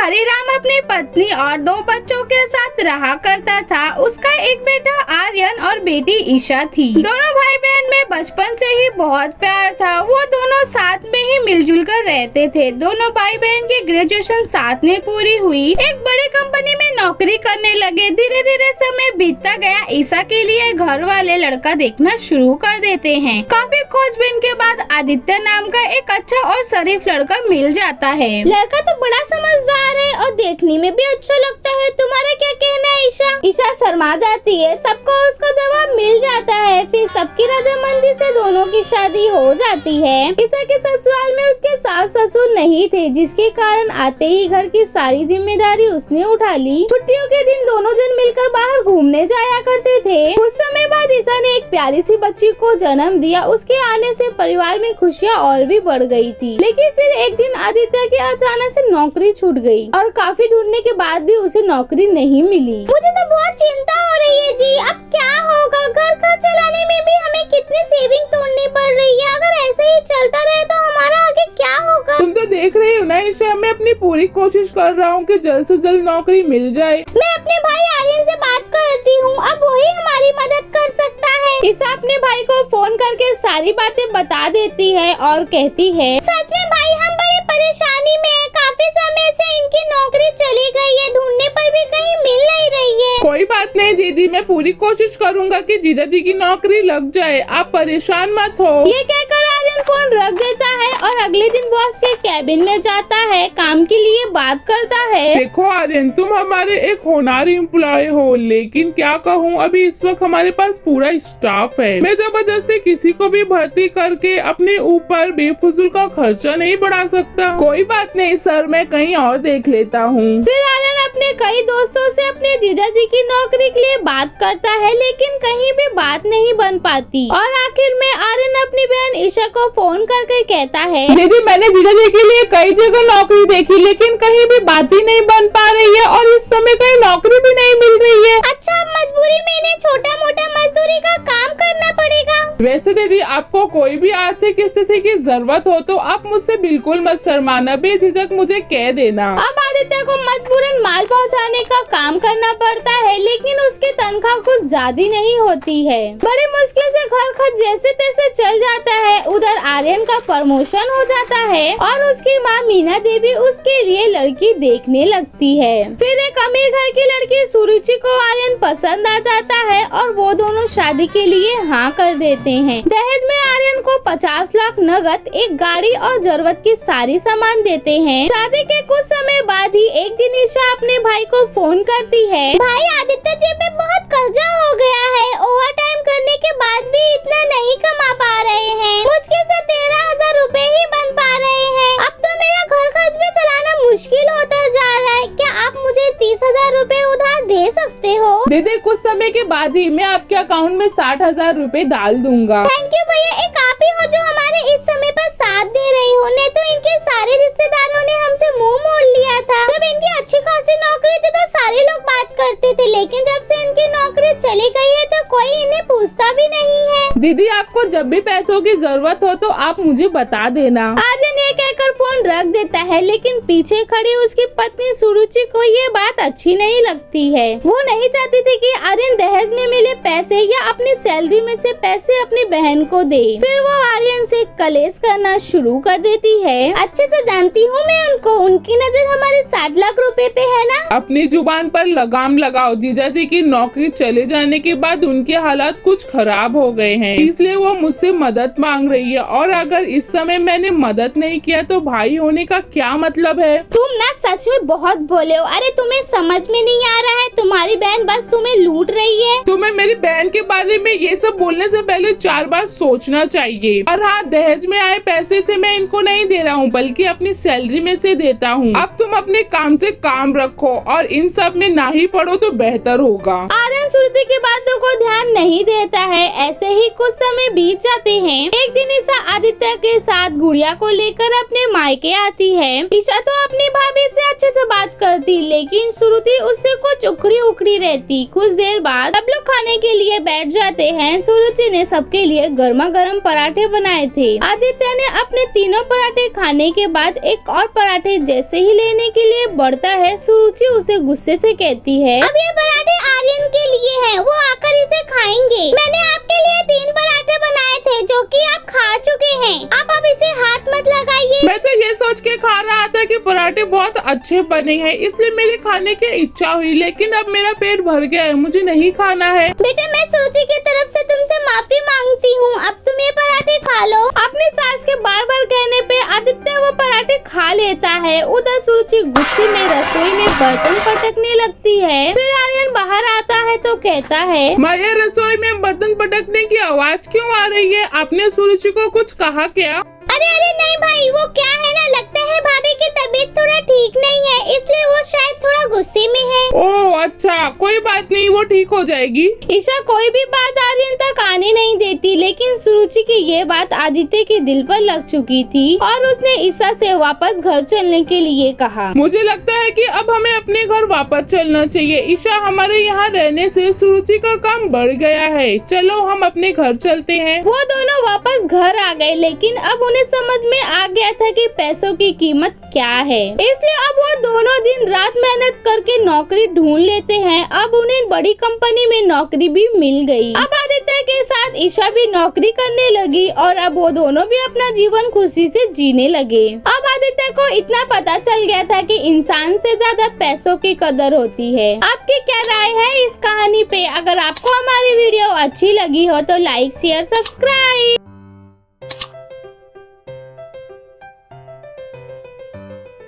हरिराम अपनी पत्नी और 2 बच्चों के साथ रहा करता था। उसका एक बेटा आर्यन और बेटी ईशा थी। दोनों भाई बहन में बचपन से ही बहुत प्यार था। वो दोनों साथ में ही मिलजुल कर रहते थे। दोनों भाई बहन की ग्रेजुएशन साथ में पूरी हुई, एक बड़ी कंपनी में नौकरी करने लगे। धीरे धीरे समय बीतता गया। ईशा के लिए घर वाले लड़का देखना शुरू कर देते हैं। काफी खोजबीन के बाद आदित्य नाम का एक अच्छा और शरीफ लड़का मिल जाता है। लड़का तो बड़ा समझदार है और देखने में भी अच्छा लगता है। तुम्हारा क्या कहना है ईशा? ईशा शर्मा जाती है। सबको उसका जवाब मिल जाता है। फिर सबकी रजामंदी से दोनों की शादी हो जाती है। ईशा के ससुराल में उसके सास ससुर नहीं थे, जिसके कारण आते ही घर की सारी जिम्मेदारी उसने उठा ली। छुट्टियों के दिन दोनों जन मिलकर बाहर घूमने जाया करते थे। कुछ समय बाद ईशा ने एक प्यारी सी बच्ची को जन्म दिया। उसके आने से परिवार में खुशियाँ और भी बढ़ गई थी। लेकिन फिर एक दिन आदित्य की अचानक से नौकरी छूट गई और काफी ढूंढने के बाद भी उसे नौकरी नहीं मिली। मुझे तो बहुत चिंता हो रही है जी। अब क्या होगा? घर खर्च चलाने में भी हमें कितनी सेविंग तोड़नी पड़ रही है। अगर ऐसे ही चलता रहे तो हमारा आगे क्या होगा? तुम तो देख रही हो ना ईशा, मैं अपनी पूरी कोशिश कर रहा हूँ कि जल्द से जल्द नौकरी मिल जाए। मैं अपने भाई आर्यन से बात करती हूँ, अब वही हमारी मदद कर सकता है। ईशा अपने भाई को फोन करके सारी बातें बता देती है और कहती है, सच में भाई हम बड़ी परेशानी में हैं। काफी समय से इनकी नौकरी चली गई है, ढूंढने पर भी कहीं मिल नहीं रही है। कोई बात नहीं दीदी, मैं पूरी कोशिश करूँगा कि जीजा जी की नौकरी लग जाए। आप परेशान मत हो। ये कहकर आर्यन फोन रख देता है और अगले दिन बॉस के कैबिन में जाता है, काम के लिए बात करता है। देखो आर्यन, तुम हमारे एक होनहार एम्प्लॉय हो, लेकिन क्या कहूँ, अभी इस वक्त हमारे पास पूरा स्टाफ है। मैं जबरदस्ती किसी को भी भर्ती करके अपने ऊपर बेफिजूल का खर्चा नहीं बढ़ा सकता। कोई बात नहीं सर, मैं कहीं और देख लेता हूँ। फिर आर्यन अपने कई दोस्तों से अपने जीजा जी की नौकरी के लिए बात करता है, लेकिन कहीं भी बात नहीं बन पाती। और आखिर में आर्यन अपनी बहन ईशा को फोन करके कहता है, दीदी मैंने जीजा जी के लिए कई जगह नौकरी देखी, लेकिन कहीं भी बात ही नहीं बन पा रही है और इस समय कहीं नौकरी भी नहीं मिल रही है। अच्छा, मजबूरी में इन्हें छोटा मोटा मजदूरी का काम करना पड़ेगा। वैसे दीदी, आपको कोई भी आर्थिक स्थिति की जरूरत हो तो आप मुझसे बिल्कुल मत शर्माना, बेझिझक मुझे कह देना। अब आदित्य को मजबूरन माल पहुंचाने का काम करना पड़ता है, लेकिन उसकी तनख्वाह कुछ ज्यादा नहीं होती है। बड़ी मुश्किल से घर खर्च जैसे तैसे चल जाता है। उधर आर्यन का प्रमोशन हो जाता है और उसकी माँ मीना देवी उसके लिए लड़की देखने लगती है। फिर एक अमीर घर की लड़की सुरुचि को आर्यन पसंद आ जाता है और वो दोनों शादी के लिए हाँ कर देते हैं। दहेज में आर्यन को 50 लाख नगद, एक गाड़ी और जरूरत की सारी सामान देते हैं। शादी के कुछ समय बाद ही एक दिन ईशा अपने भाई को फोन करती है, भाई आदित्य जी पे बहुत कर्जा हो गया है। ओवर टाइम करने के बाद भी इतना नहीं कमा पा रहे हैं। मुश्किल से 13,000 रुपए ही बन पा रहे हैं। अब तो मेरा घर खर्च भी चलाना मुश्किल होता जा रहा है। क्या आप मुझे 30,000 रुपए उधार दे सकते हो? दीदी कुछ समय के बाद ही मैं आपके अकाउंट में 60,000 रुपए डाल दूंगा। थैंक यू भैया, एक आप ही हो जो हमारे इस समय पर साथ दे रही हो। नहीं तो इनके सारे रिश्तेदारों ने हमसे मुंह मोड़ लिया था। जब इनकी अच्छी खासी नौकरी थी तो सारे लोग बात करते थे, लेकिन जब से इनकी नौकरी चली गई है तो कोई इन्हें पूछता भी नहीं है। दीदी आपको जब भी पैसों की जरूरत हो तो आप मुझे बता देना। आर्यन ये कहकर फोन रख देता है, लेकिन पीछे खड़ी उसकी पत्नी सुरुचि को ये बात अच्छी नहीं लगती है। वो नहीं चाहती थी कि आर्यन दहेज में मिले पैसे या अपनी सैलरी में से पैसे अपनी बहन को दे। फिर वो आर्यन से कलेश करना शुरू कर देती है। अच्छे से जानती हूँ मैं उनको, उनकी नजर हमारे 60 लाख रुपए पे है ना। अपनी जुबान पर लगाम लगाओ। जीजा जी की नौकरी चले जाने के बाद उनके हालात कुछ खराब हो गए हैं, इसलिए वो मुझसे मदद मांग रही है। और अगर इस समय मैंने मदद नहीं किया तो भाई होने का क्या मतलब है? तुम ना सच में बहुत भोले हो। अरे तुम्हें समझ में नहीं आ रहा है, तुम्हारी बहन बस तुम्हें लूट रही है। तुम्हें मेरी बहन के बारे में ये सब बोलने से पहले 4 बार सोचना चाहिए। और हाँ, दहेज में आए पैसे से मैं इनको नहीं दे रहा हूँ, बल्कि अपनी सैलरी में से देता हूँ। अब तुम अपने काम से काम रखो और इन सब में ना ही पड़ो तो बेहतर होगा। आर्यन सुरुचि की बातों को ध्यान नहीं देता है। ऐसे ही कुछ समय बीत जाते हैं। एक दिन ईशा आदित्य के साथ गुड़िया को लेकर अपने अपने मायके आती है। ईशा तो अपनी भाभी से अच्छे से बात करती, लेकिन श्रुति उससे कुछ उखड़ी उखड़ी रहती। कुछ देर बाद सब लोग खाने के लिए बैठ जाते हैं। सुरुचि ने सबके लिए गर्मा गर्म पराठे बनाए थे। आदित्य ने अपने तीनों पराठे खाने के बाद एक और पराठे जैसे ही लेने के लिए बढ़ता है, सुरुचि उसे गुस्से से कहती है, अब ये पराठे आर्यन के लिए हैं, वो आकर इसे खाएंगे। मैंने आपके लिए 3 पराठे बनाए थे जो कि आप खा चुके हैं। आप अब इसे हाथ मत लगाइए। मैं तो ये सोच के खा रहा था कि पराठे बहुत अच्छे बने हैं, इसलिए मेरे खाने की इच्छा हुई, लेकिन अब मेरा पेट भर गया है, मुझे नहीं खाना है। बेटे, मैं सुरुचि की तरफ से तुमसे माफी मांगती हूँ। अब तुम ये पराठे खा लो। अपनी सास के बार बार कहने पे आदित्य वो पराठे खा लेता है। उधर सुरुचि गुस्से में रसोई में बर्तन पटकने लगती है। फिर आर्यन बाहर आता है तो कहता है, माया, रसोई में बर्तन पटकने की आवाज क्यों आ रही है? आपने सुरुचि को कुछ कहा क्या? अरे नहीं भाई, वो क्या है ना, लगता है भाभी की तबीयत थोड़ा ठीक नहीं है, इसलिए वो शायद थोड़ा गुस्से में है। ओह अच्छा, कोई बात नहीं, वो ठीक हो जाएगी। ईशा कोई भी बात आर्यन तक आने नहीं देती, लेकिन सुरुचि की ये बात आदित्य के दिल पर लग चुकी थी और उसने ईशा से वापस घर चलने के लिए कहा। मुझे लगता है कि अब हमें अपने घर वापस चलना चाहिए। ईशा, हमारे यहाँ रहने से सुरुचि का काम बढ़ गया है, चलो हम अपने घर चलते हैं। वो दोनों वापस घर आ गए, लेकिन अब उन्हें समझ में आ गया था कि पैसों की कीमत क्या है, इसलिए अब वो दोनों दिन रात मेहनत करके नौकरी ढूंढ लेते हैं। अब उन्हें बड़ी कंपनी में नौकरी भी मिल गई। अब आदित्य के साथ ईशा भी नौकरी करने लगी और अब वो दोनों भी अपना जीवन खुशी से जीने लगे। अब आदित्य को इतना पता चल गया था कि इंसान से ज्यादा पैसों की कदर होती है। आपकी क्या राय है इस कहानी पे? अगर आपको हमारी वीडियो अच्छी लगी हो तो लाइक, शेयर, सब्सक्राइब।